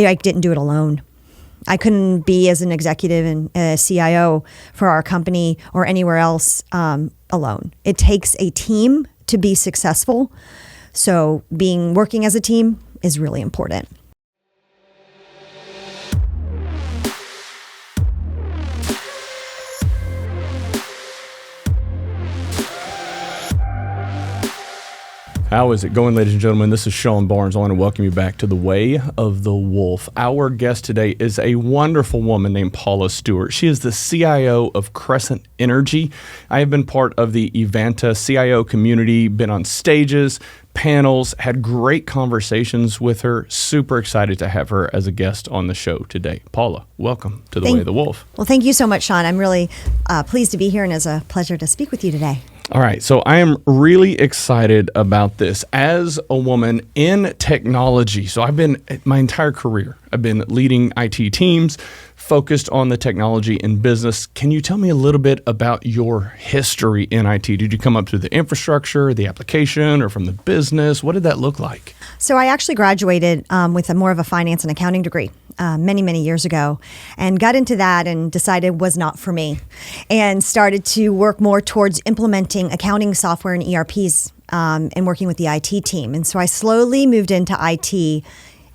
I didn't do it alone. I couldn't be as an executive and a CIO for our company or anywhere else alone. It takes a team to be successful. So working as a team is really important. How is it going, ladies and gentlemen? This is Sean Barnes. I want to welcome you back to The Way of the Wolf. Our guest today is a wonderful woman named Paula Stuart. She is the CIO of Crescent Energy. I have been part of the Evanta CIO community, been on stages, panels, had great conversations with her. Super excited to have her as a guest on the show today. Paula, welcome to The Way of the Wolf. Well, thank you so much, Sean. I'm really pleased to be here, and it's a pleasure to speak with you today. All right, so I am really excited about this. As a woman in technology, so my entire career, I've been leading IT teams, focused on the technology in business. Can you tell me a little bit about your history in IT? Did you come up through the infrastructure, the application, or from the business? What did that look like? So I actually graduated with more of a finance and accounting degree many years ago, and got into that and decided it was not for me, and started to work more towards implementing accounting software and ERPs and working with the IT team. And so I slowly moved into IT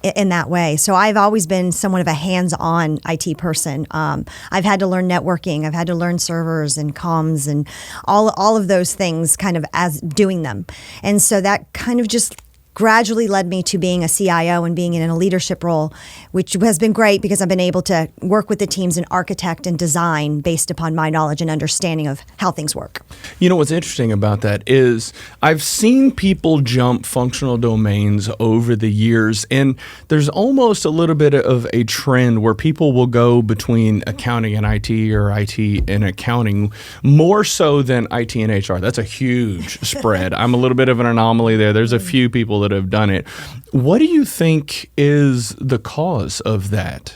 in that way. So I've always been somewhat of a hands-on IT person. I've had to learn networking. I've had to learn servers and comms and all of those things kind of as doing them. And so that kind of just gradually led me to being a CIO and being in a leadership role, which has been great because I've been able to work with the teams and architect and design based upon my knowledge and understanding of how things work. You know, what's interesting about that is I've seen people jump functional domains over the years, and there's almost a little bit of a trend where people will go between accounting and IT or IT and accounting more so than IT and HR. That's a huge spread. I'm a little bit of an anomaly there. There's a few people that have done it. What do you think is the cause of that?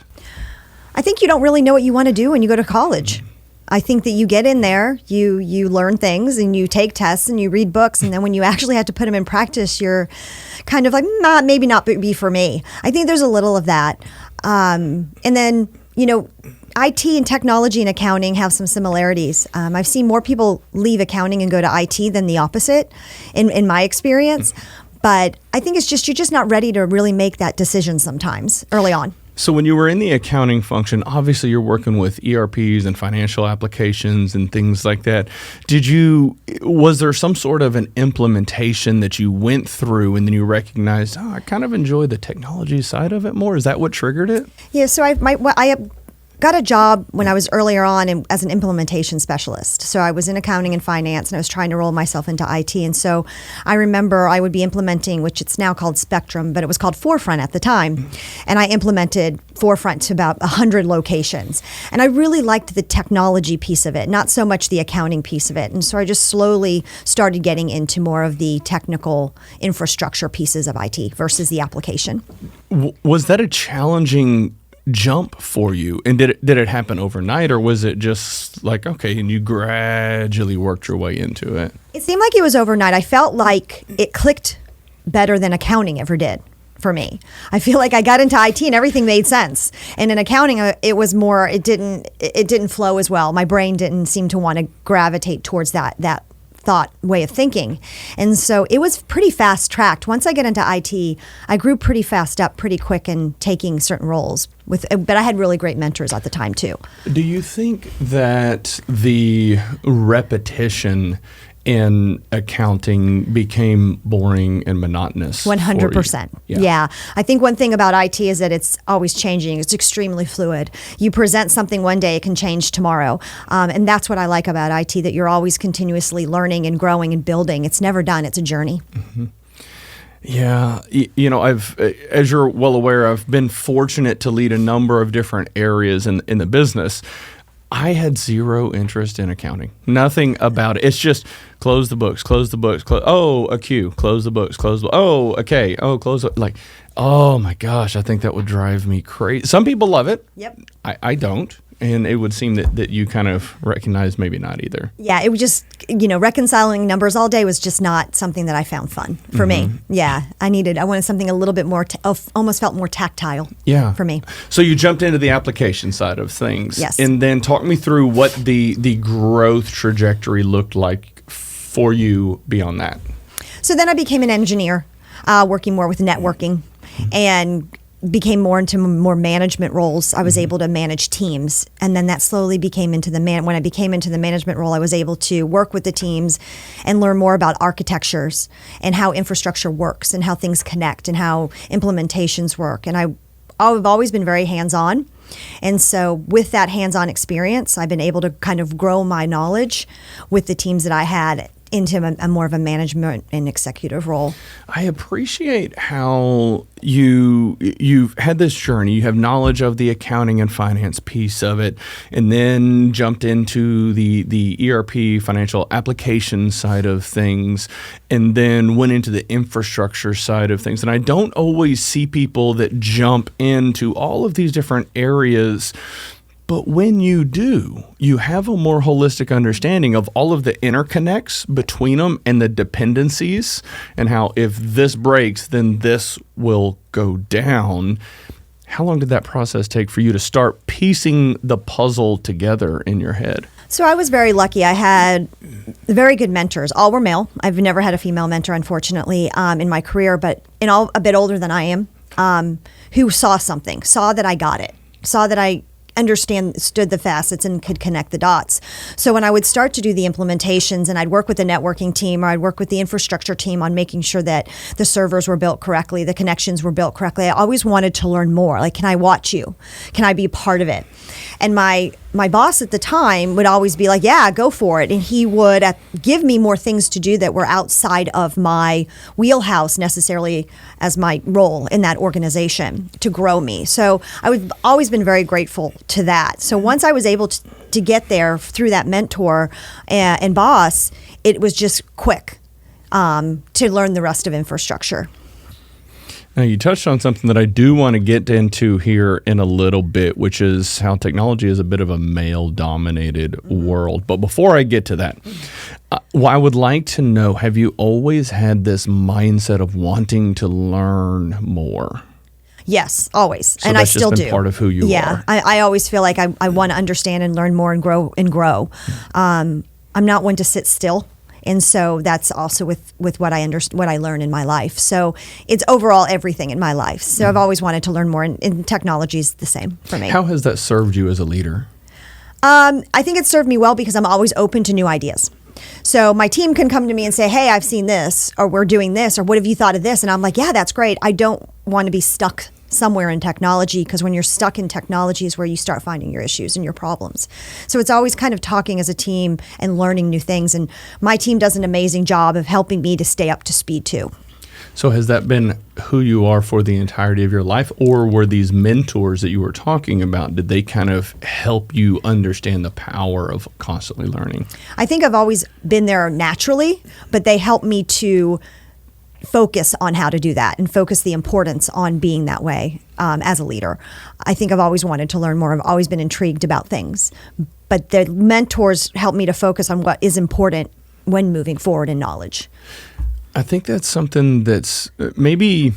I think you don't really know what you want to do when you go to college. I think that you get in there, you learn things, and you take tests and you read books, and then when you actually have to put them in practice, you're kind of like, maybe not be for me. I think there's a little of that. And then, IT and technology and accounting have some similarities. I've seen more people leave accounting and go to IT than the opposite in my experience. But I think you're just not ready to really make that decision sometimes early on. So when you were in the accounting function, obviously you're working with ERPs and financial applications and things like that. Was there some sort of an implementation that you went through and then you recognized, I kind of enjoy the technology side of it more? Is that what triggered it? Yeah, so I got a job when I was earlier on as an implementation specialist. So I was in accounting and finance, and I was trying to roll myself into IT. And so I remember I would be implementing, which it's now called Spectrum, but it was called Forefront at the time. And I implemented Forefront to about 100 locations. And I really liked the technology piece of it, not so much the accounting piece of it. And so I just slowly started getting into more of the technical infrastructure pieces of IT versus the application. Was that a challenging jump for you? And did it happen overnight, or was it just like, okay, and you gradually worked your way into it? It seemed like it was overnight. I felt like it clicked better than accounting ever did for me. I feel like I got into IT and everything made sense. And in accounting, it was more, it didn't flow as well. My brain didn't seem to want to gravitate towards that thought way of thinking. And so it was pretty fast tracked. Once I get into IT, I grew pretty fast up pretty quick in taking certain roles but I had really great mentors at the time too. Do you think that the repetition in accounting became boring and monotonous? 100%. Yeah. I think one thing about IT is that it's always changing. It's extremely fluid. You present something one day, it can change tomorrow. And that's what I like about IT, that you're always continuously learning and growing and building. It's never done. It's a journey. Mm-hmm. Yeah. As you're well aware, I've been fortunate to lead a number of different areas in the business. I had zero interest in accounting. Nothing about it. It's just close the books. Oh, a queue. Close the books. Oh, okay. Oh, close. Oh my gosh, I think that would drive me crazy. Some people love it. Yep. I don't. And it would seem that you kind of recognize maybe not either. Yeah, it was just, reconciling numbers all day was just not something that I found fun for me. Yeah, I wanted something a little bit more, almost felt more tactile for me. So you jumped into the application side of things. Yes. And then talk me through what the growth trajectory looked like for you beyond that. So then I became an engineer, working more with networking, and became more into more management roles. I was able to manage teams, and then that slowly became into when I became into the management role, I was able to work with the teams and learn more about architectures and how infrastructure works and how things connect and how implementations work. And I've always been very hands-on. And so with that hands-on experience, I've been able to kind of grow my knowledge with the teams that I had into a more of a management and executive role. I appreciate how you've had this journey. You have knowledge of the accounting and finance piece of it, and then jumped into the ERP financial application side of things, and then went into the infrastructure side of things. And I don't always see people that jump into all of these different areas. But when you do, you have a more holistic understanding of all of the interconnects between them and the dependencies, and how if this breaks, then this will go down. How long did that process take for you to start piecing the puzzle together in your head? So I was very lucky. I had very good mentors. All were male. I've never had a female mentor, unfortunately, in my career, but all a bit older than I am, who saw something, saw that I got it, saw that I understood the facets and could connect the dots. So when I would start to do the implementations, and I'd work with the networking team, or I'd work with the infrastructure team on making sure that the servers were built correctly, the connections were built correctly, I always wanted to learn more. Like, can I watch you? Can I be a part of it? And my boss at the time would always be like, yeah, go for it. And he would give me more things to do that were outside of my wheelhouse necessarily as my role in that organization to grow me. So I've always been very grateful to that. So once I was able to get there through that mentor and boss, it was just quick to learn the rest of infrastructure. Now, you touched on something that I do want to get into here in a little bit, which is how technology is a bit of a male-dominated world. But before I get to that, I would like to know, have you always had this mindset of wanting to learn more? Yes, always. So and that's I still just been do. part of who you are. Yeah, I always feel like I want to understand and learn more and grow. I'm not one to sit still. And so that's also with what I learn in my life. So it's overall everything in my life. So I've always wanted to learn more, and technology is the same for me. How has that served you as a leader? I think it's served me well because I'm always open to new ideas. So my team can come to me and say, hey, I've seen this, or we're doing this, or what have you thought of this? And I'm like, yeah, that's great. I don't want to be stuck somewhere in technology, because when you're stuck in technology is where you start finding your issues and your problems. So it's always kind of talking as a team and learning new things. And my team does an amazing job of helping me to stay up to speed too. So has that been who you are for the entirety of your life, or were these mentors that you were talking about, did they kind of help you understand the power of constantly learning? I think I've always been there naturally, but they help me to focus on how to do that and focus the importance on being that way as a leader. I think I've always wanted to learn more. I've always been intrigued about things, but the mentors help me to focus on what is important when moving forward in knowledge. I think that's something that's maybe,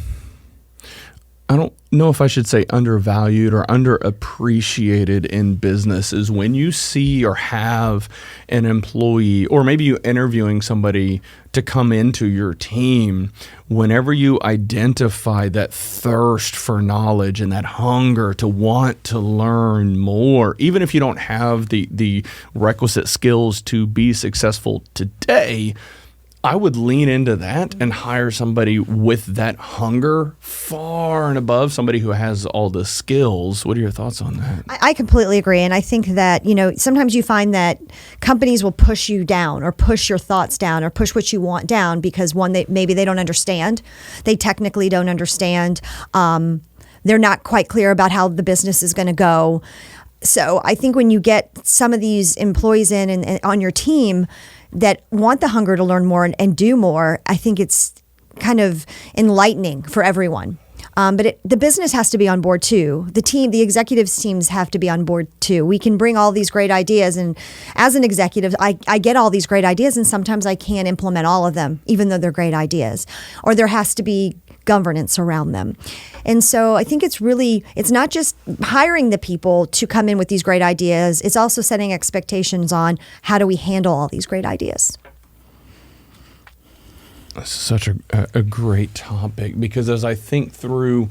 I don't know if I should say undervalued or underappreciated in business, is when you see or have an employee, or maybe you interviewing somebody to come into your team, whenever you identify that thirst for knowledge and that hunger to want to learn more, even if you don't have the requisite skills to be successful today, I would lean into that and hire somebody with that hunger far and above somebody who has all the skills. What are your thoughts on that? I completely agree. And I think that, sometimes you find that companies will push you down or push your thoughts down or push what you want down because maybe they don't understand. They technically don't understand. They're not quite clear about how the business is going to go. So I think when you get some of these employees in and on your team that want the hunger to learn more and do more, I think it's kind of enlightening for everyone. But the business has to be on board too. The executives teams have to be on board too. We can bring all these great ideas, and as an executive, I get all these great ideas, and sometimes I can't implement all of them, even though they're great ideas. Or there has to be governance around them. And so I think it's not just hiring the people to come in with these great ideas, it's also setting expectations on how do we handle all these great ideas. Such a great topic, because as I think through,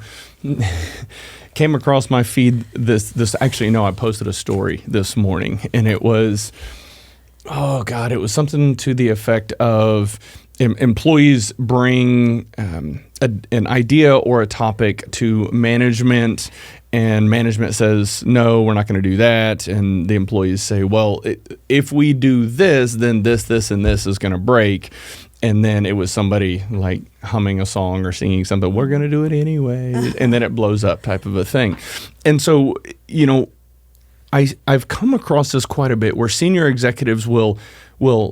came across my feed this actually, no, I posted a story this morning, and it was, oh God, it was something to the effect of employees bring an idea or a topic to management, and management says, no, we're not going to do that. And the employees say, well, if we do this, then this, and this is going to break. And then it was somebody like humming a song or singing something, we're going to do it anyway. And then it blows up type of a thing. And so, I've come across this quite a bit where senior executives will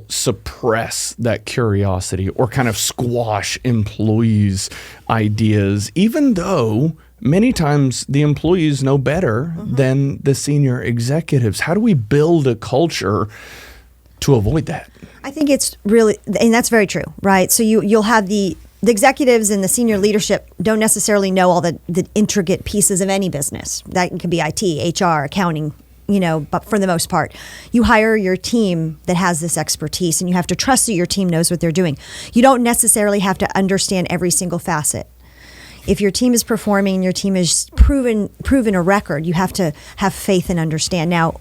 suppress that curiosity or kind of squash employees' ideas, even though many times the employees know better than the senior executives. How do we build a culture to avoid that? I think it's really, and that's very true, right? So you'll have the executives and the senior leadership don't necessarily know all the intricate pieces of any business. That can be IT, HR, accounting, but for the most part, you hire your team that has this expertise, and you have to trust that your team knows what they're doing. You don't necessarily have to understand every single facet. If your team is performing and your team is proven a record, you have to have faith and understand. Now,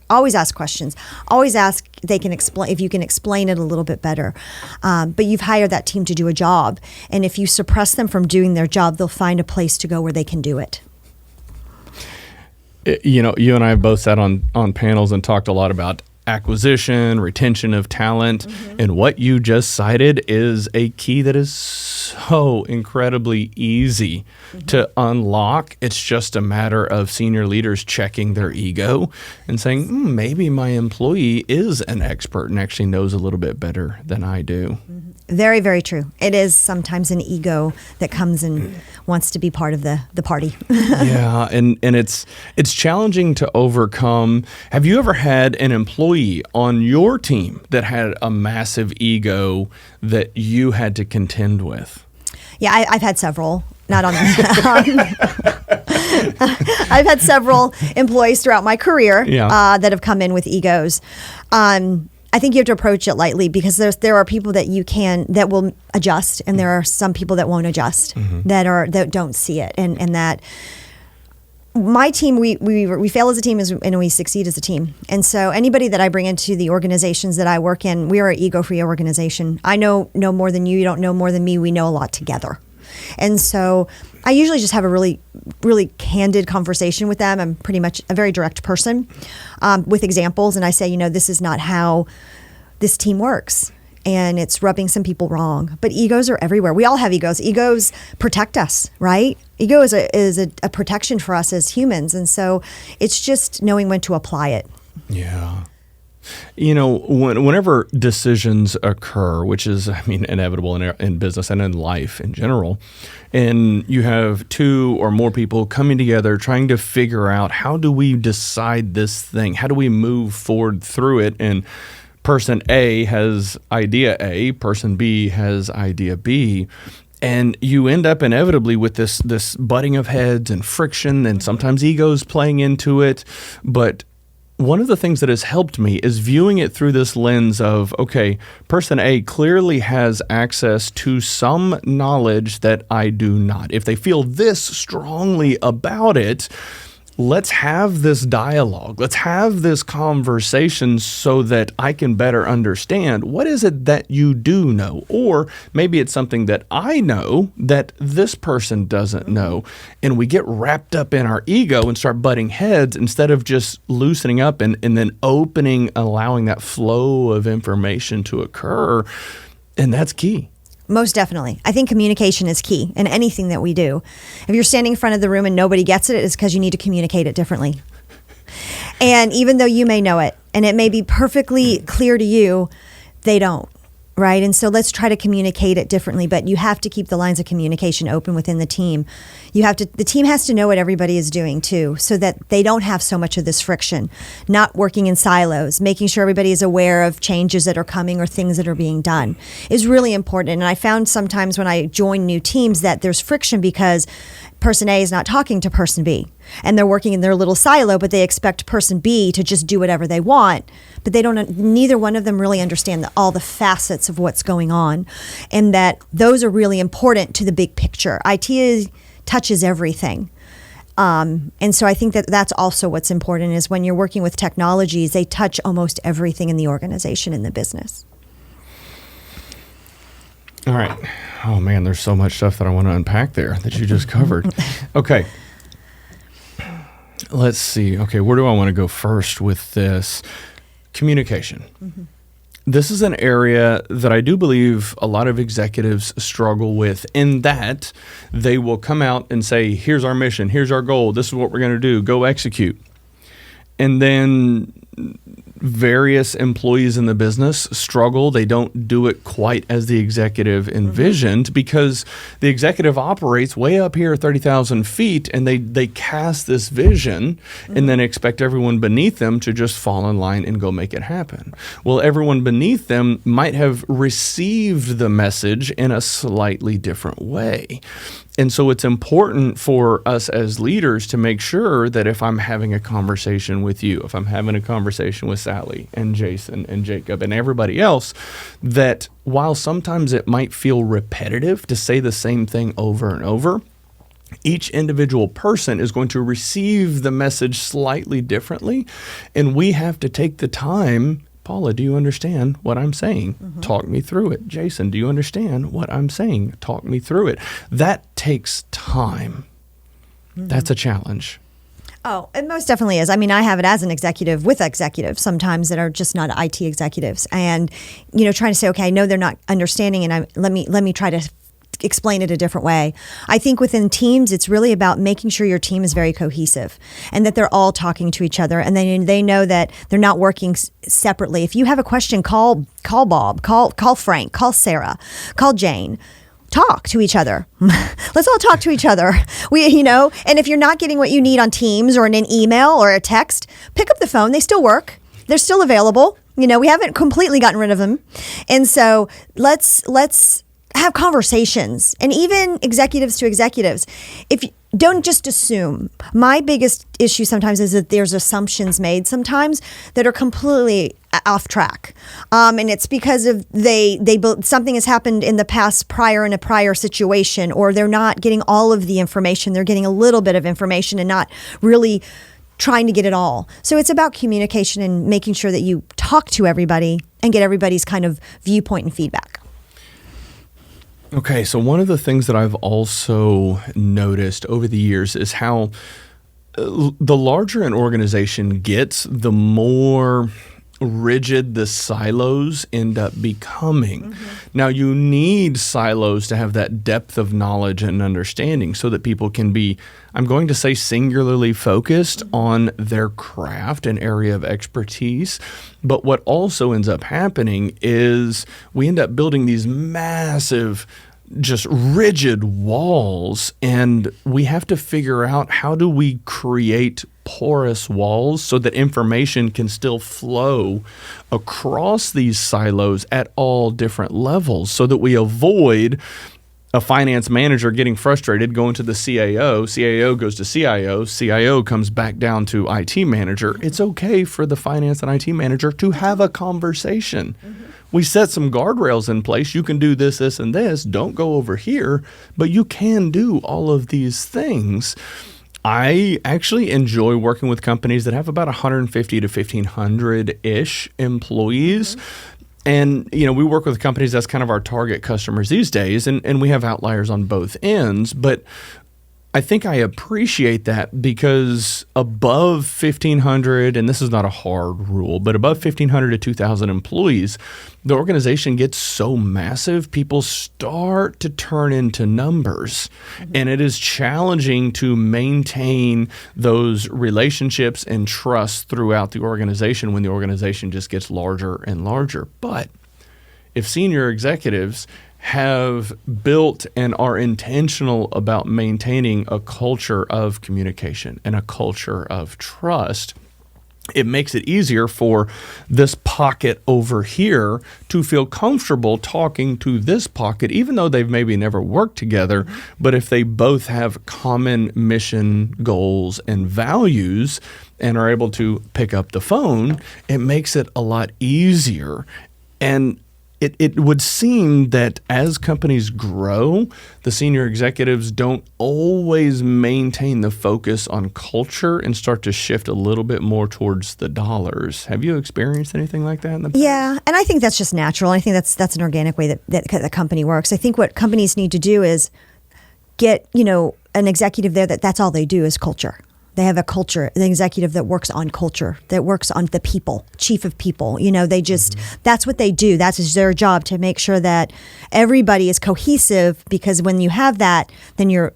always ask questions. Always ask if you can explain it a little bit better. But you've hired that team to do a job, and if you suppress them from doing their job, they'll find a place to go where they can do it. You and I both sat on panels and talked a lot about acquisition, retention of talent, and what you just cited is a key that is so incredibly easy to unlock. It's just a matter of senior leaders checking their ego and saying, maybe my employee is an expert and actually knows a little bit better than I do. Very, very true. It is sometimes an ego that comes and wants to be part of the party. Yeah, and it's challenging to overcome. Have you ever had an employee on your team that had a massive ego that you had to contend with? Yeah, I've had several. Not on I've had several employees throughout my career that have come in with egos. I think you have to approach it lightly, because there are people that will adjust, and there are some people that won't adjust, that don't see it, and that my team we fail as a team and we succeed as a team. And so anybody that I bring into the organizations that I work in, we are an ego-free organization. I know more than you don't know more than me. We know a lot together. And so I usually just have a really, really candid conversation with them. I'm pretty much a very direct person with examples. And I say, this is not how this team works. And it's rubbing some people wrong. But egos are everywhere. We all have egos. Egos protect us, right? Ego is a protection for us as humans. And so it's just knowing when to apply it. Yeah. Whenever decisions occur, which is, inevitable in business and in life in general, and you have two or more people coming together trying to figure out, how do we decide this thing? How do we move forward through it? And person A has idea A, person B has idea B. And you end up inevitably with this butting of heads and friction, and sometimes egos playing into it. But one of the things that has helped me is viewing it through this lens of, okay, person A clearly has access to some knowledge that I do not. If they feel this strongly about it, let's have this dialogue. Let's have this conversation so that I can better understand, what is it that you do know? Or maybe it's something that I know that this person doesn't know. And we get wrapped up in our ego and start butting heads instead of just loosening up and then allowing that flow of information to occur. And that's key. Most definitely. I think communication is key in anything that we do. If you're standing in front of the room and nobody gets it, it's because you need to communicate it differently. And even though you may know it and it may be perfectly clear to you, they don't. right? And so let's try to communicate it differently, but you have to keep the lines of communication open within the team. The team has to know what everybody is doing too, so that they don't have so much of this friction, not working in silos, making sure everybody is aware of changes that are coming or things that are being done is really important. And I found sometimes when I join new teams that there's friction because person A is not talking to person B, and they're working in their little silo, but they expect person B to just do whatever they want, but neither one of them really understand all the facets of what's going on, and that those are really important to the big picture. IT touches everything. And so I think that that's also what's important is when you're working with technologies, they touch almost everything in the organization, in the business. All right. Oh, man, there's so much stuff that I want to unpack there that you just covered. Okay. Let's see. Okay, where do I want to go first with this? Communication. Mm-hmm. This is an area that I do believe a lot of executives struggle with, in that they will come out and say, here's our mission, here's our goal, this is what we're going to do, go execute. And then various employees in the business struggle. They don't do it quite as the executive envisioned, because the executive operates way up here, 30,000 feet, and they cast this vision and then expect everyone beneath them to just fall in line and go make it happen. Well, everyone beneath them might have received the message in a slightly different way. And so it's important for us as leaders to make sure that if I'm having a conversation with you, if I'm having a conversation with Sally and Jason and Jacob and everybody else, that while sometimes it might feel repetitive to say the same thing over and over, each individual person is going to receive the message slightly differently. And we have to take the time. Paula, do you understand what I'm saying? Mm-hmm. Talk me through it. Jason, do you understand what I'm saying? Talk me through it. That takes time. Mm-hmm. That's a challenge. Oh, it most definitely is. I mean, I have it as an executive with executives sometimes that are just not IT executives, and trying to say, okay, I know they're not understanding, and let me try to explain it a different way. I think within teams, it's really about making sure your team is very cohesive and that they're all talking to each other, and then they know that they're not working separately. If you have a question, call Bob, call Frank, call Sarah, call Jane. Talk to each other. Let's all talk to each other. And if you're not getting what you need on Teams or in an email or a text, pick up the phone. They still work. They're still available. We haven't completely gotten rid of them. And so let's have conversations, and even executives to executives. If you don't just assume. My biggest issue sometimes is that there's assumptions made sometimes that are completely off track, and it's because of something has happened in the past in a prior situation, or they're not getting all of the information. They're getting a little bit of information and not really trying to get it all. So it's about communication and making sure that you talk to everybody and get everybody's kind of viewpoint and feedback. Okay, so one of the things that I've also noticed over the years is how the larger an organization gets, the more rigid the silos end up becoming. Mm-hmm. Now, you need silos to have that depth of knowledge and understanding so that people can be, I'm going to say, singularly focused on their craft and area of expertise. But what also ends up happening is we end up building these massive, just rigid walls, and we have to figure out, how do we create porous walls so that information can still flow across these silos at all different levels, so that we avoid a finance manager getting frustrated, going to the CAO, CAO goes to CIO, CIO comes back down to IT manager. It's okay for the finance and IT manager to have a conversation. Mm-hmm. We set some guardrails in place. You can do this, this, and this. Don't go over here, but you can do all of these things. I actually enjoy working with companies that have about 150 to 1,500-ish employees. Mm-hmm. And, we work with companies that's kind of our target customers these days, and we have outliers on both ends. But I think I appreciate that, because above 1,500, and this is not a hard rule, but above 1,500 to 2,000 employees, the organization gets so massive, people start to turn into numbers. Mm-hmm. And it is challenging to maintain those relationships and trust throughout the organization when the organization just gets larger and larger. But if senior executives have built and are intentional about maintaining a culture of communication and a culture of trust, it makes it easier for this pocket over here to feel comfortable talking to this pocket, even though they've maybe never worked together. But if they both have common mission, goals, and values and are able to pick up the phone, it makes it a lot easier. And it would seem that as companies grow, the senior executives don't always maintain the focus on culture and start to shift a little bit more towards the dollars. Have you experienced anything like that in the past? Yeah, and I think that's just natural. I think that's an organic way that the company works. I think what companies need to do is get, an executive there that's all they do is culture. They have a culture, an executive that works on culture, that works on the people, chief of people. They just, that's what they do. That's their job, to make sure that everybody is cohesive, because when you have that, then we're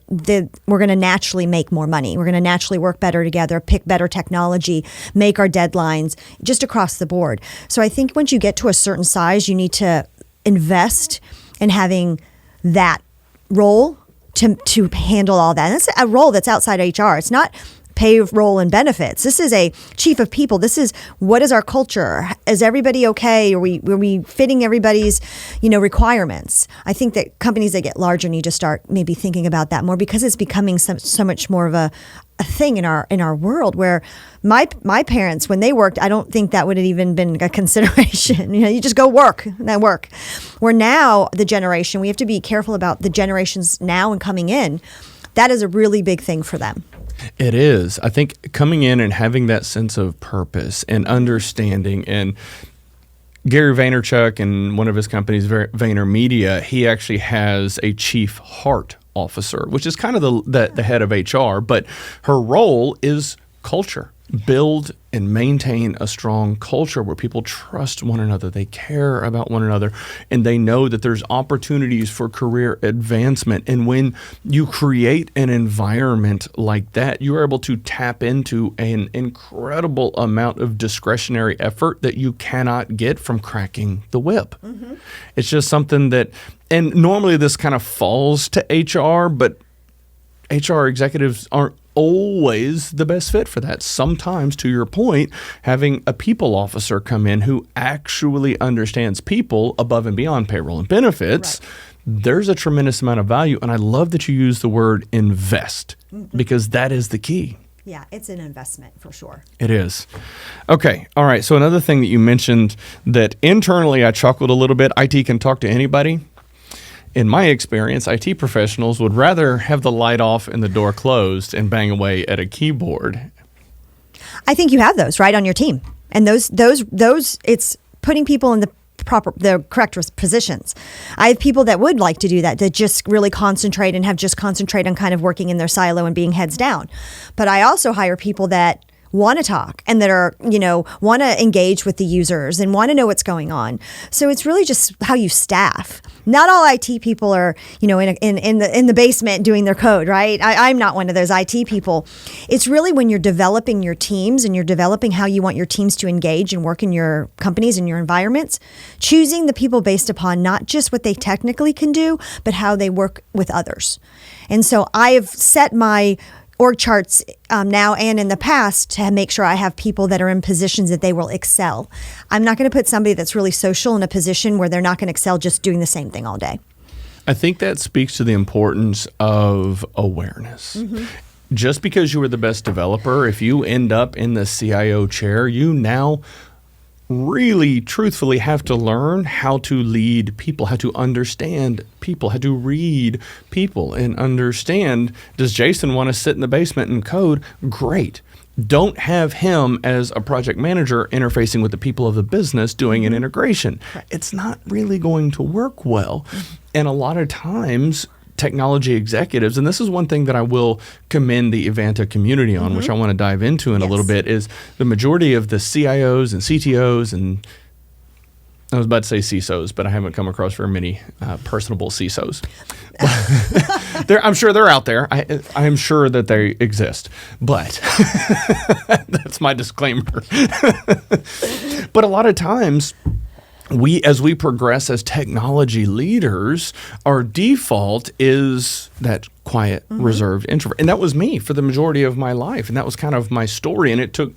going to naturally make more money. We're going to naturally work better together, pick better technology, make our deadlines, just across the board. So I think once you get to a certain size, you need to invest in having that role to handle all that. And that's a role that's outside HR. It's not payroll and benefits. This is a chief of people. This is, what is our culture? Is everybody okay? Are we fitting everybody's, requirements? I think that companies that get larger need to start maybe thinking about that more, because it's becoming so much more of a thing in our world, where my parents, when they worked, I don't think that would have even been a consideration. You just go work and work. Where now the generation, we have to be careful about the generations now and coming in. That is a really big thing for them. It is. I think coming in and having that sense of purpose and understanding, and Gary Vaynerchuk and one of his companies, VaynerMedia, he actually has a chief heart officer, which is kind of the head of HR, but her role is culture. Build and maintain a strong culture where people trust one another, they care about one another, and they know that there's opportunities for career advancement. And when you create an environment like that, you're able to tap into an incredible amount of discretionary effort that you cannot get from cracking the whip. Mm-hmm. It's just something that, and normally this kind of falls to HR, but HR executives aren't always the best fit for that. Sometimes, to your point, having a people officer come in who actually understands people above and beyond payroll and benefits, right, there's a tremendous amount of value. And I love that you use the word invest, because that is the key. Yeah, it's an investment for sure. It is. Okay. All right. So another thing that you mentioned that internally I chuckled a little bit, IT can talk to anybody. In my experience, IT professionals would rather have the light off and the door closed and bang away at a keyboard. I think you have those right on your team, and those it's putting people in the correct positions. I have people that would like to do that just really concentrate on kind of working in their silo and being heads down. But I also hire people that want to talk and that are, want to engage with the users and want to know what's going on. So it's really just how you staff. Not all IT people are, in the basement doing their code, right? I'm not one of those IT people. It's really when you're developing your teams and you're developing how you want your teams to engage and work in your companies and your environments, choosing the people based upon not just what they technically can do, but how they work with others. And so I have set my org charts now and in the past to make sure I have people that are in positions that they will excel. I'm not going to put somebody that's really social in a position where they're not going to excel just doing the same thing all day. I think that speaks to the importance of awareness. Mm-hmm. Just because you were the best developer, if you end up in the CIO chair, you now really truthfully have to learn how to lead people, how to understand people, how to read people and understand, does Jason want to sit in the basement and code? Great. Don't have him as a project manager interfacing with the people of the business doing an integration. Right. It's not really going to work well. Mm-hmm. And a lot of times, technology executives, and this is one thing that I will commend the Evanta community on, which I want to dive into in a little bit, is the majority of the CIOs and CTOs, and I was about to say CISOs, but I haven't come across very many personable CISOs. I'm sure they're out there. I'm sure that they exist, but that's my disclaimer. But a lot of times, as we progress as technology leaders, our default is that quiet, reserved introvert. And that was me for the majority of my life. And that was kind of my story. And it took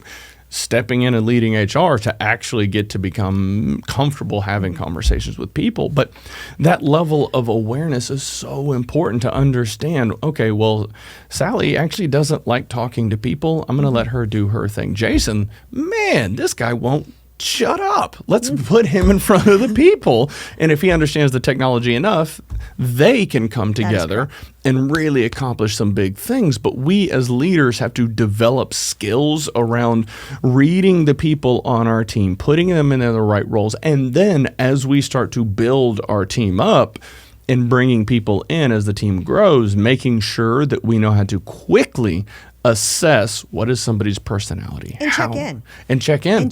stepping in and leading HR to actually get to become comfortable having conversations with people. But that level of awareness is so important to understand. Okay, well, Sally actually doesn't like talking to people. I'm going to let her do her thing. Jason, man, this guy won't shut up. Let's put him in front of the people. And if he understands the technology enough, they can come together and really accomplish some big things. But we as leaders have to develop skills around reading the people on our team, putting them in the right roles. And then as we start to build our team up and bringing people in as the team grows, making sure that we know how to quickly assess what is somebody's personality. And check in. And check in.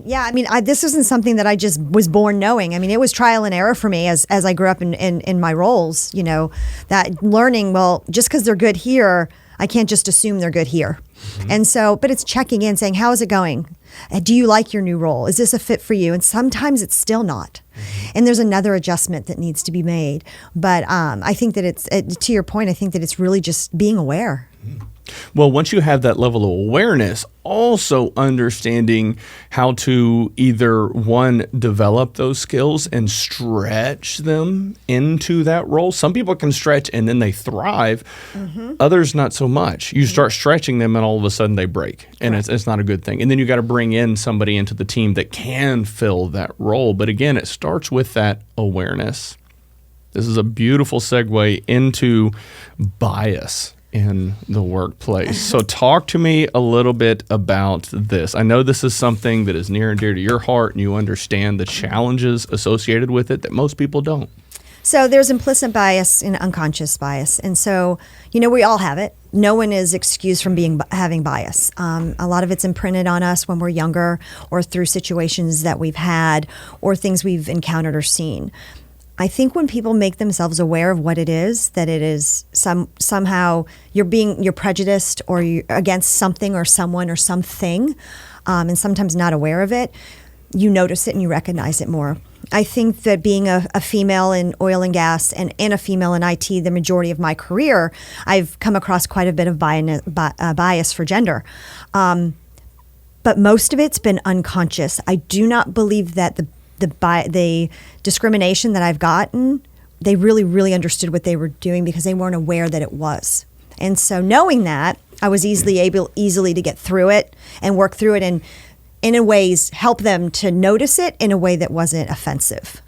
Yeah. I mean, this isn't something that I just was born knowing. I mean, it was trial and error for me as I grew up in my roles, that learning, well, just because they're good here, I can't just assume they're good here. And so, but it's checking in, saying, how is it going? Do you like your new role? Is this a fit for you? And sometimes it's still not. And there's another adjustment that needs to be made. But I think that to your point, I think that it's really just being aware. Well, once you have that level of awareness, also understanding how to either, one, develop those skills and stretch them into that role. Some people can stretch and then they thrive. Others, not so much. You start stretching them and all of a sudden they break. And it's not a good thing. And then you got to bring in somebody into the team that can fill that role. But again, it starts with that awareness. This is a beautiful segue into bias in the workplace. So talk to me a little bit about this. I know this is something that is near and dear to your heart, and you understand the challenges associated with it that most people don't. So there's implicit bias and unconscious bias. And so, we all have it. No one is excused from having bias. A lot of it's imprinted on us when we're younger, or through situations that we've had, or things we've encountered or seen. I think when people make themselves aware of what it is, that it is somehow you're prejudiced or you're against something or someone or something, and sometimes not aware of it, you notice it and you recognize it more. I think that being a female in oil and gas and a female in IT, the majority of my career, I've come across quite a bit of bias for gender. But most of it's been unconscious. I do not believe that the discrimination that I've gotten, they really, really understood what they were doing because they weren't aware that it was. And so knowing that, I was easily to get through it and work through it and in a ways help them to notice it in a way that wasn't offensive.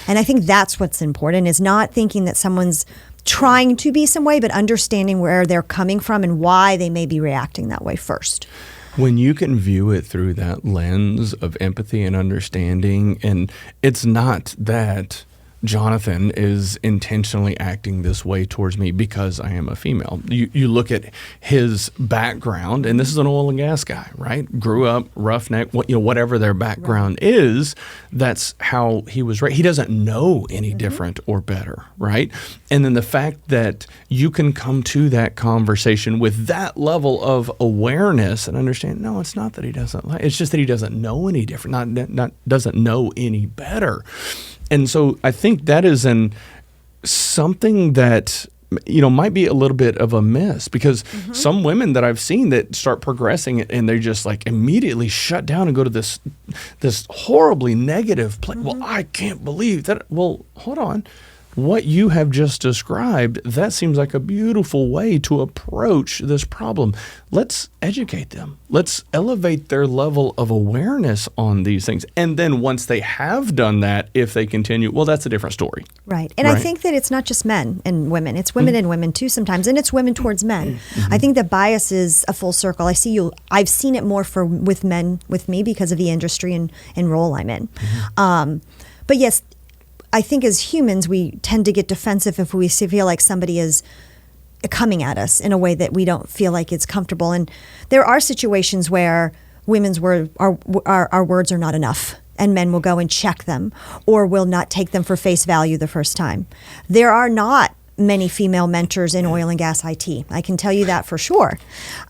And I think that's what's important, is not thinking that someone's trying to be some way, but understanding where they're coming from and why they may be reacting that way first. When you can view it through that lens of empathy and understanding, and it's not that Jonathan is intentionally acting this way towards me because I am a female. You look at his background, and this is an oil and gas guy, right? Grew up roughneck, whatever their background is, that's how he was raised. He doesn't know any different or better, right? And then the fact that you can come to that conversation with that level of awareness and understand, no, it's not that he doesn't like, it's just that he doesn't know any different, not doesn't know any better. And so I think that is something that, might be a little bit of a miss, because some women that I've seen that start progressing and they just like immediately shut down and go to this horribly negative place. Well, I can't believe that. Well, hold on. What you have just described, that seems like a beautiful way to approach this problem. Let's educate them. Let's elevate their level of awareness on these things. And then once they have done that, if they continue, well, that's a different story. Right. And I think that it's not just men and women. It's women and women too sometimes. And it's women towards men. I think that bias is a full circle. I've seen it more with men with me because of the industry and role I'm in. But yes, I think as humans, we tend to get defensive if we feel like somebody is coming at us in a way that we don't feel like it's comfortable. And there are situations where women's our words are not enough, and men will go and check them or will not take them for face value the first time. There are not many female mentors in oil and gas IT. I can tell you that for sure.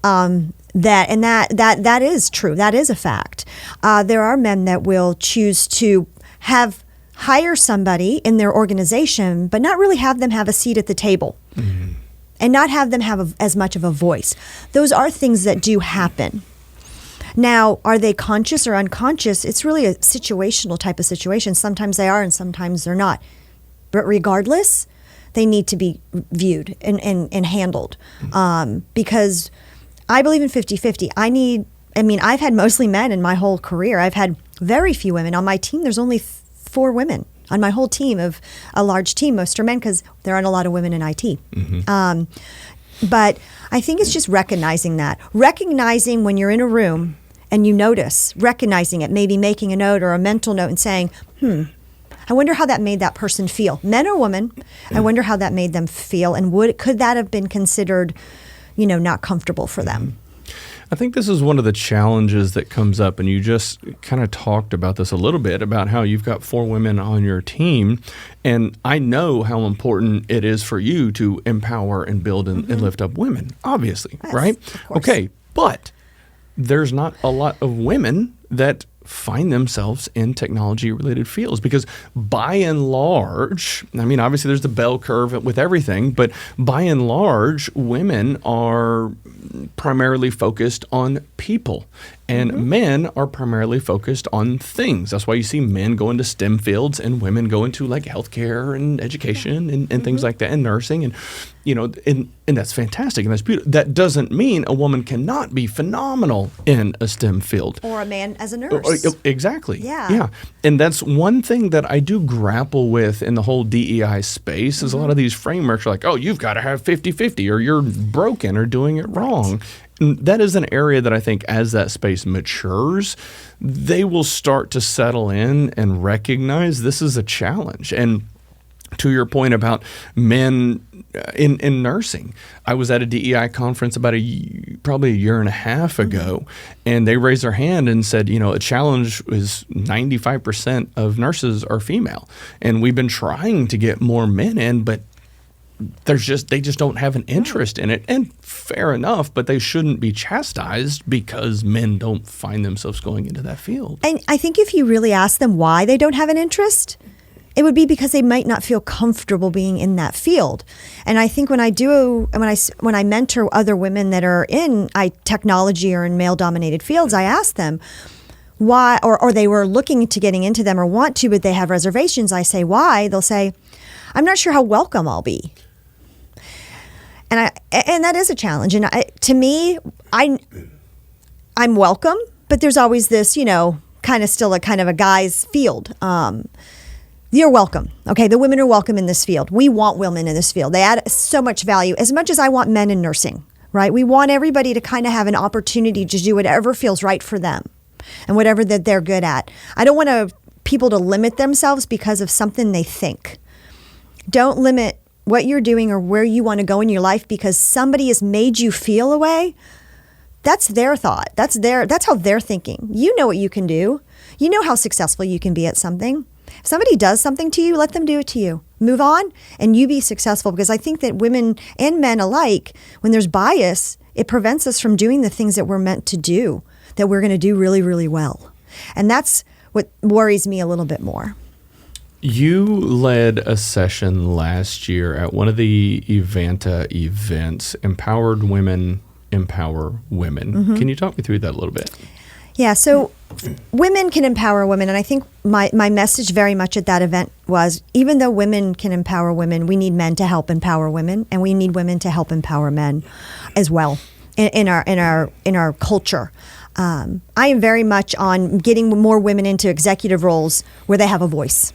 That is true. That is a fact. There are men that will choose to have hire somebody in their organization, but not really have them have a seat at the table and not have them have as much of a voice. Those are things that do happen. Now, are they conscious or unconscious? It's really a situational type of situation. Sometimes they are and sometimes they're not. But regardless, they need to be viewed and handled because I believe in 50-50. I've had mostly men in my whole career. I've had very few women. On my team, there's only 4 women on my whole team of a large team. Most are men because there aren't a lot of women in IT. But I think it's just recognizing that. Recognizing when you're in a room and you notice, recognizing it, maybe making a note or a mental note and saying, I wonder how that made that person feel. Men or women, I wonder how that made them feel. And could that have been considered, not comfortable for them? I think this is one of the challenges that comes up, and you just kind of talked about this a little bit, about how you've got 4 women on your team, and I know how important it is for you to empower and build and lift up women, obviously, yes, right? Of course. Okay, but there's not a lot of women that find themselves in technology-related fields because by and large, obviously there's the bell curve with everything, but by and large, women are primarily focused on people and men are primarily focused on things. That's why you see men go into STEM fields and women go into like healthcare and education and things like that and nursing and that's fantastic and that's beautiful. That doesn't mean a woman cannot be phenomenal in a STEM field. Or a man as a nurse. Exactly. Yeah. And that's one thing that I do grapple with in the whole DEI space is a lot of these frameworks are like, oh, you've got to have 50-50 or you're broken or doing it wrong. And that is an area that I think as that space matures, they will start to settle in and recognize this is a challenge. And to your point about men in nursing, I was at a DEI conference about probably a year and a half ago, and they raised their hand and said, a challenge is 95% of nurses are female. And we've been trying to get more men in, but they just don't have an interest in it. And fair enough, but they shouldn't be chastised because men don't find themselves going into that field. And I think if you really ask them why they don't have an interest, it would be because they might not feel comfortable being in that field. And I think when I mentor other women that are in technology or in male-dominated fields, I ask them why, or they were looking to getting into them or want to, but they have reservations. I say, why? They'll say, I'm not sure how welcome I'll be. And that is a challenge. And to me, I'm welcome, but there's always this, kind of a guy's field. You're welcome. Okay, the women are welcome in this field. We want women in this field. They add so much value, as much as I want men in nursing, right? We want everybody to kind of have an opportunity to do whatever feels right for them and whatever that they're good at. I don't want people to limit themselves because of something they think. Don't limit what you're doing or where you want to go in your life because somebody has made you feel a way. That's their thought. That's how they're thinking. You know what you can do. You know how successful you can be at something. If somebody does something to you, let them do it to you. Move on and you be successful, because I think that women and men alike, when there's bias, it prevents us from doing the things that we're meant to do, that we're going to do really, really well. And that's what worries me a little bit more. You led a session last year at one of the Evanta events, Empowered Women Empower Women. Can you talk me through that a little bit? Yeah, so women can empower women. And I think my message very much at that event was, even though women can empower women, we need men to help empower women, and we need women to help empower men as well in our culture. I am very much on getting more women into executive roles where they have a voice,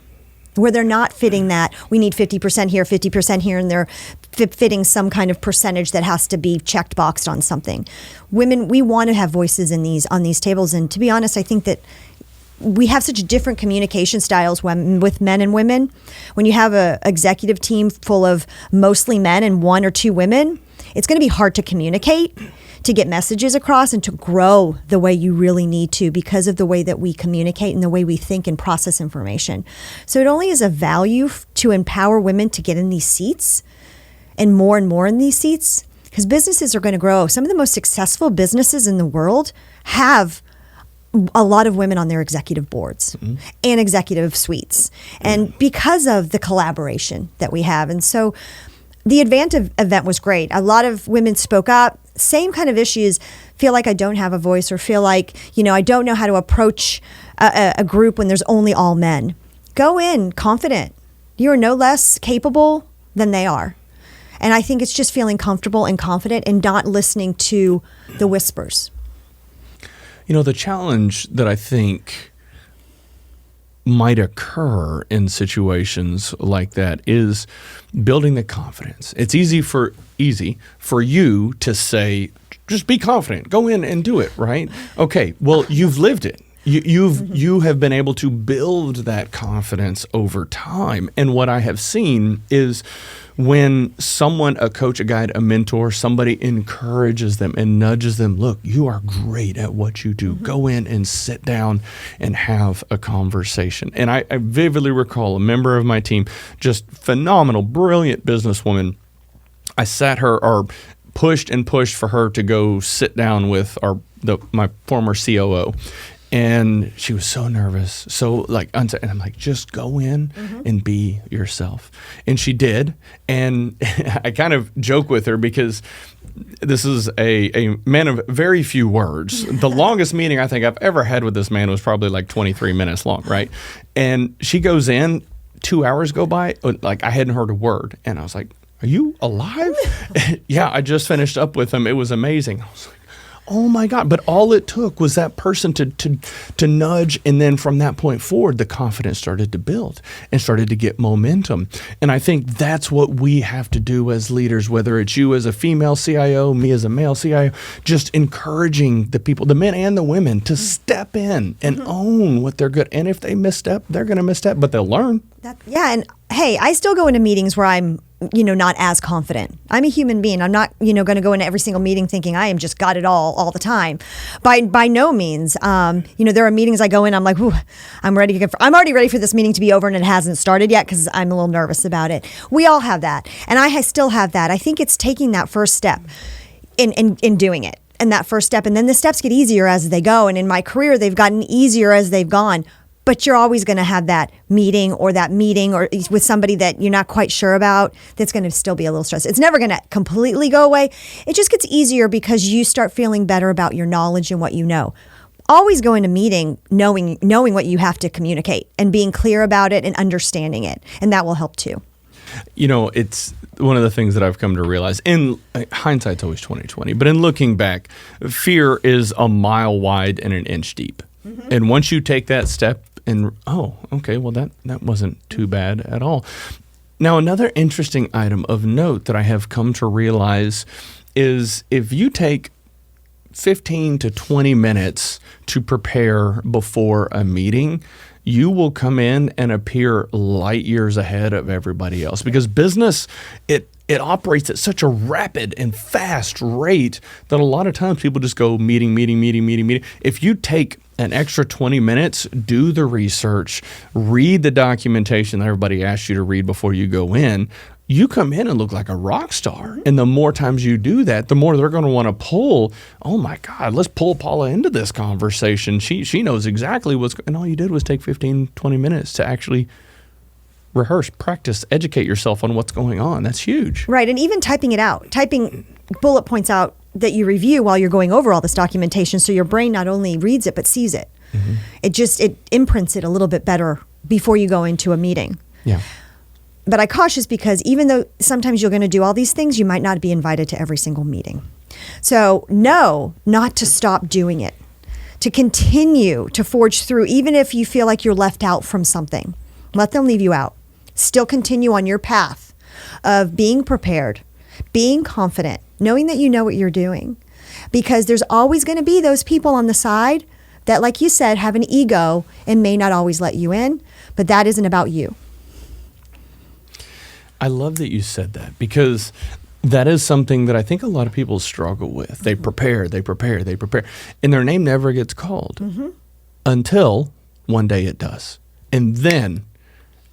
where they're not fitting that we need 50% here, 50% here, and they're fitting some kind of percentage that has to be checked boxed on something. Women, we want to have voices on these tables. And to be honest, I think that we have such different communication styles with men and women. When you have an executive team full of mostly men and 1 or 2 women, it's going to be hard to communicate, to get messages across, and to grow the way you really need to, because of the way that we communicate and the way we think and process information. So it only is a value to empower women to get in these seats and more in these seats, because businesses are going to grow. Some of the most successful businesses in the world have a lot of women on their executive boards and executive suites. And because of the collaboration that we have. And so the Advanta event was great. A lot of women spoke up, same kind of issues, feel like I don't have a voice or feel like, I don't know how to approach a group when there's only all men. Go in confident. You are no less capable than they are. And I think it's just feeling comfortable and confident and not listening to the whispers. The challenge that I think might occur in situations like that is building the confidence. It's easy for you to say, just be confident, go in and do it, right? Okay, well, you've lived it. You have been able to build that confidence over time. And what I have seen is when someone, a coach, a guide, a mentor, somebody encourages them and nudges them, look, you are great at what you do. Go in and sit down and have a conversation. And I vividly recall a member of my team, just phenomenal, brilliant businesswoman. I sat her or pushed and pushed for her to go sit down with my former COO. And she was so nervous, so and I'm like, just go in and be yourself. And she did. And I kind of joke with her because this is a man of very few words. The longest meeting I think I've ever had with this man was probably like 23 minutes long, right? And she goes in, 2 hours go by, I hadn't heard a word. And I was like, are you alive? Yeah, I just finished up with him. It was amazing. I was like, oh my God. But all it took was that person to nudge. And then from that point forward, the confidence started to build and started to get momentum. And I think that's what we have to do as leaders, whether it's you as a female CIO, me as a male CIO, just encouraging the people, the men and the women, to step in and own what they're good. And if they misstep, they're going to misstep, but they'll learn. And hey, I still go into meetings where I'm not as confident. I'm a human being. I'm not, going to go into every single meeting thinking I am just got it all the time. By no means. There are meetings I go in, I'm like, I'm already ready for this meeting to be over and it hasn't started yet because I'm a little nervous about it. We all have that. And I still have that. I think it's taking that first step in doing it. And that first step. And then the steps get easier as they go. And in my career, they've gotten easier as they've gone. But you're always going to have that meeting or with somebody that you're not quite sure about that's going to still be a little stressed. It's never going to completely go away. It just gets easier because you start feeling better about your knowledge and what you know. Always go into meeting knowing what you have to communicate and being clear about it and understanding it. And that will help too. It's one of the things that I've come to realize. In hindsight's always 20/20, but in looking back, fear is a mile wide and an inch deep. And once you take that step, that wasn't too bad at all. Now, another interesting item of note that I have come to realize is if you take 15 to 20 minutes to prepare before a meeting, you will come in and appear light years ahead of everybody else because business, it operates at such a rapid and fast rate that a lot of times people just go meeting. If you take an extra 20 minutes, do the research, read the documentation that everybody asked you to read before you go in, you come in and look like a rock star. And the more times you do that, the more they're going to want to pull, oh my God, let's pull Paula into this conversation. She knows exactly and all you did was take 15, 20 minutes to actually rehearse, practice, educate yourself on what's going on. That's huge. Right. And even typing bullet points out that you review while you're going over all this documentation. So your brain not only reads it, but sees it. It imprints it a little bit better before you go into a meeting. Yeah. But I cautious because even though sometimes you're going to do all these things, you might not be invited to every single meeting. So know not to stop doing it, to continue to forge through, even if you feel like you're left out from something. Let them leave you out. Still continue on your path of being prepared, being confident, knowing that you know what you're doing. Because there's always going to be those people on the side that, like you said, have an ego and may not always let you in, but that isn't about you. I love that you said that because that is something that I think a lot of people struggle with. They prepare, and their name never gets called until one day it does. And then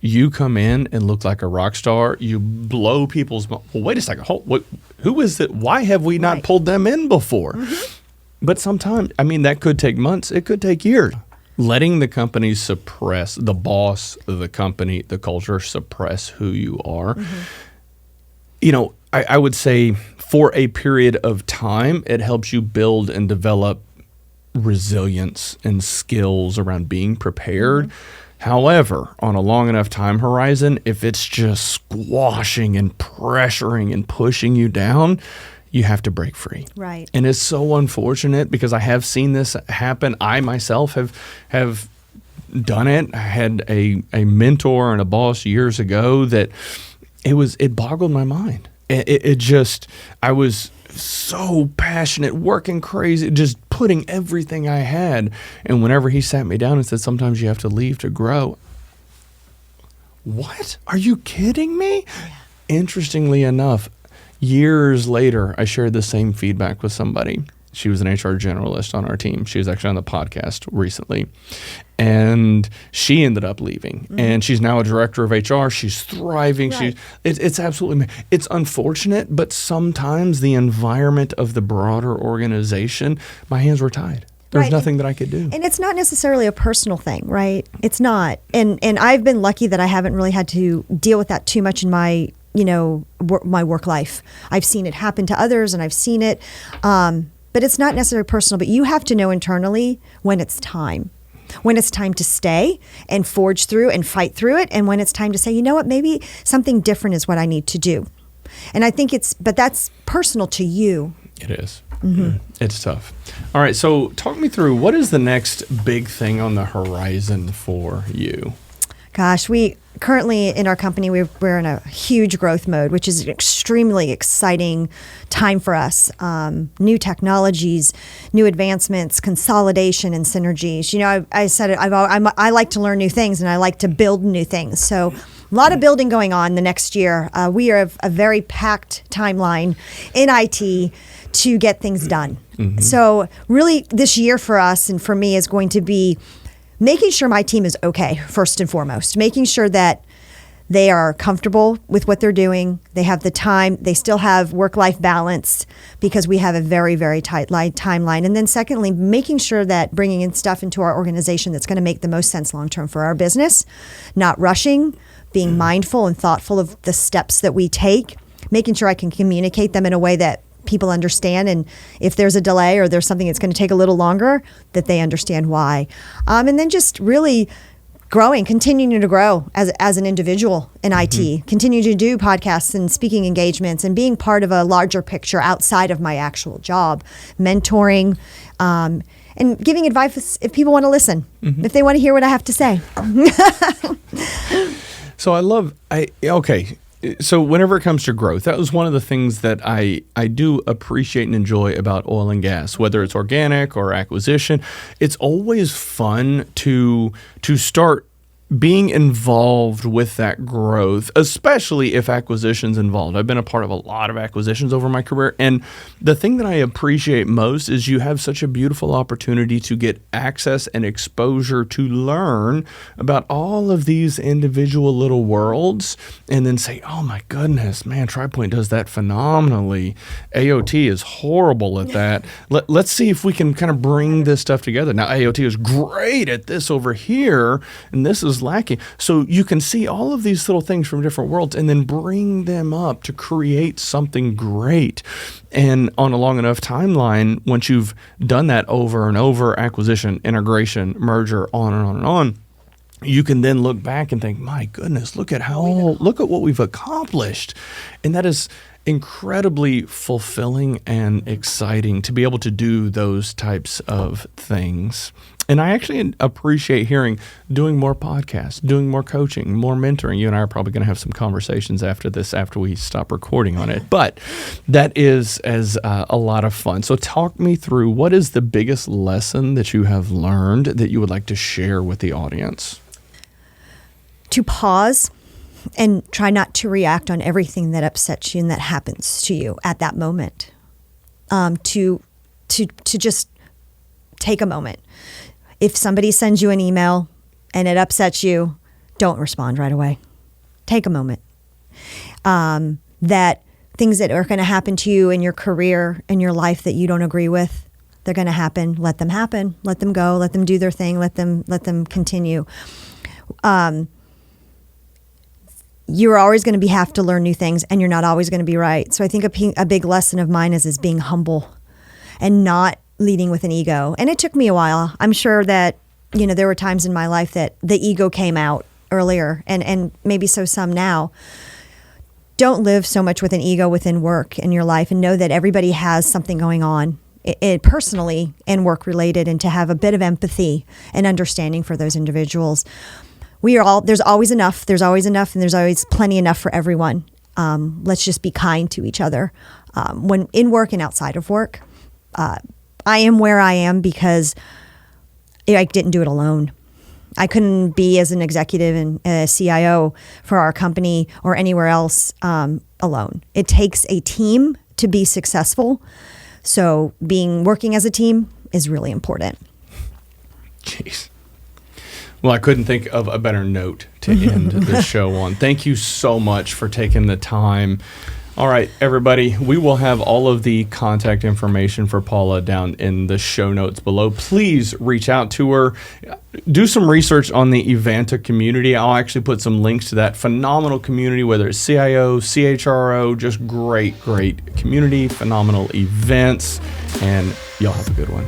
you come in and look like a rock star. You blow people's well, wait a second. Who is it? Why have we not pulled them in before? But sometimes, I mean, that could take months. It could take years. Letting the company suppress, the boss of the company, the culture, suppress who you are. I would say for a period of time, it helps you build and develop resilience and skills around being prepared. However, on a long enough time horizon, if it's just squashing and pressuring and pushing you down, you have to break free. Right. And it's so unfortunate because I have seen this happen. I myself have done it. I had a mentor and a boss years ago that it boggled my mind. I was so passionate, working crazy, just putting everything I had. And whenever he sat me down and said, sometimes you have to leave to grow. What? Are you kidding me? Yeah. Interestingly enough, years later, I shared the same feedback with somebody. She was an HR generalist on our team. She was actually on the podcast recently. And she ended up leaving. And she's now a director of HR. She's thriving. Right. It's absolutely, it's unfortunate, but sometimes the environment of the broader organization, my hands were tied. There's nothing that I could do. And it's not necessarily a personal thing, right? It's not. And I've been lucky that I haven't really had to deal with that too much in my my work life. I've seen it happen to others, and I've seen it. But it's not necessarily personal, but you have to know internally when it's time to stay and forge through and fight through it. And when it's time to say, you know what, maybe something different is what I need to do. And I think but that's personal to you. It is. It's tough. All right. So talk me through, what is the next big thing on the horizon for you? Gosh, we currently in our company, we're in a huge growth mode, which is an extremely exciting time for us. New technologies, new advancements, consolidation, and synergies. I said it. I like to learn new things, and I like to build new things. So a lot of building going on the next year. We are a very packed timeline in IT to get things done. So really, this year for us and for me is going to be making sure my team is okay, first and foremost, making sure that they are comfortable with what they're doing. They have the time. They still have work-life balance because we have a very, very tight timeline. And then secondly, making sure that bringing in stuff into our organization that's going to make the most sense long-term for our business, not rushing, being mindful and thoughtful of the steps that we take, making sure I can communicate them in a way that people understand, and if there's a delay or there's something that's going to take a little longer, that they understand why. And then just really continuing to grow as an individual in IT, continue to do podcasts and speaking engagements and being part of a larger picture outside of my actual job, mentoring, and giving advice if people want to listen, if they want to hear what I have to say. So whenever it comes to growth, that was one of the things that I do appreciate and enjoy about oil and gas, whether it's organic or acquisition. It's always fun to start being involved with that growth, especially if acquisition's involved. I've been a part of a lot of acquisitions over my career, and the thing that I appreciate most is you have such a beautiful opportunity to get access and exposure to learn about all of these individual little worlds, and then say, oh my goodness, man, TriPoint does that phenomenally. AOT is horrible at that. Let's see if we can kind of bring this stuff together. Now, AOT is great at this over here, and this is lacking. So you can see all of these little things from different worlds and then bring them up to create something great. And on a long enough timeline, once you've done that over and over, acquisition, integration, merger, on and on and on, you can then look back and think, my goodness, look at what we've accomplished. And that is incredibly fulfilling and exciting to be able to do those types of things. And I actually appreciate doing more podcasts, doing more coaching, more mentoring. You and I are probably going to have some conversations after this, after we stop recording on it. But that is a lot of fun. So talk me through, what is the biggest lesson that you have learned that you would like to share with the audience? To pause and try not to react on everything that upsets you and that happens to you at that moment. To just take a moment. If somebody sends you an email and it upsets you, don't respond right away. Take a moment. That things that are going to happen to you in your career, in your life that you don't agree with, They're going to happen. Let them happen. Let them go. Let them do their thing. Let them continue. You're always going to have to learn new things, and you're not always going to be right. So I think a big lesson of mine is being humble and not leading with an ego. And it took me a while. I'm sure that, there were times in my life that the ego came out earlier, and maybe some now. Don't live so much with an ego within work in your life, and know that everybody has something going on, it personally and work related, and to have a bit of empathy and understanding for those individuals. There's always enough, and there's always plenty enough for everyone. Let's just be kind to each other. When in work and outside of work, I am where I am because I didn't do it alone. I couldn't be as an executive and a CIO for our company or anywhere else alone. It takes a team to be successful. So working as a team is really important. Jeez. Well, I couldn't think of a better note to end the show on. Thank you so much for taking the time. All right, everybody, we will have all of the contact information for Paula down in the show notes below. Please reach out to her. Do some research on the Evanta community. I'll actually put some links to that phenomenal community, whether it's CIO, CHRO, just great community, phenomenal events, and y'all have a good one.